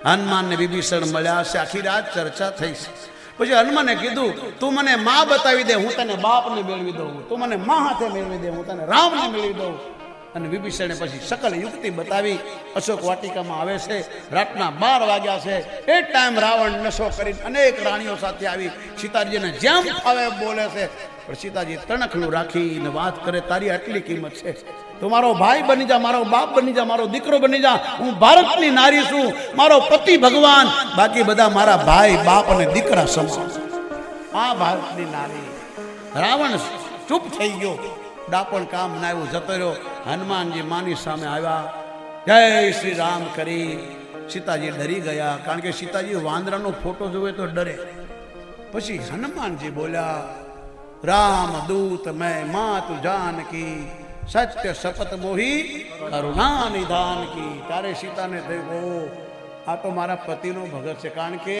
હનુમાન ને વિભીષણ મળ્યા છે, આખી રાત ચર્ચા થઈ છે. પછી હનુમાને કીધું તું મને માં બતાવી દે, હું તને બાપને મેળવી દઉં. તું મને માં હાથે મેળવી દે, હું તને રામને મેળવી દઉં. અને વિભીષણે પછી સકલ યુક્તિ બતાવી. અશોક વાટિકામાં આવે છે, રાતના 12 વાગ્યા છે. એ ટાઈમ રાવણ નશો કરી અનેક રાણીઓ સાથે આવી સીતાજીને જેમ ફાવે બોલે છે. પણ સીતાજી તણખલું રાખીને વાત કરે, તારી આટલી કિંમત છે, તું મારો ભાઈ બની જા, મારો બાપ બની જા, મારો દીકરો બની જા. હું ભારતની નારી છું, મારો પતિ ભગવાન, બાકી બધા મારા ભાઈ બાપ અને દીકરા સમાન. આ ભારતની નારી. રાવણ ચૂપ થઈ ગયો, ડાપણ કામ ના આવ્યું, જતો રહ્યો. હનુમાનજી માની સામે આવ્યા, જય શ્રી રામ કરી. સીતાજી ડરી ગયા, કારણ કે સીતાજી વાંદરાનો ફોટો જોવે તો ડરે. પછી હનુમાનજી બોલ્યા, રામ દૂત મેં માતુ જાનકી, સત્ય શપથ મોહી કરુણા નિધાન કી. ત્યારે સીતાને થયું, આ તો મારા પતિનો ભગત છે, કારણ કે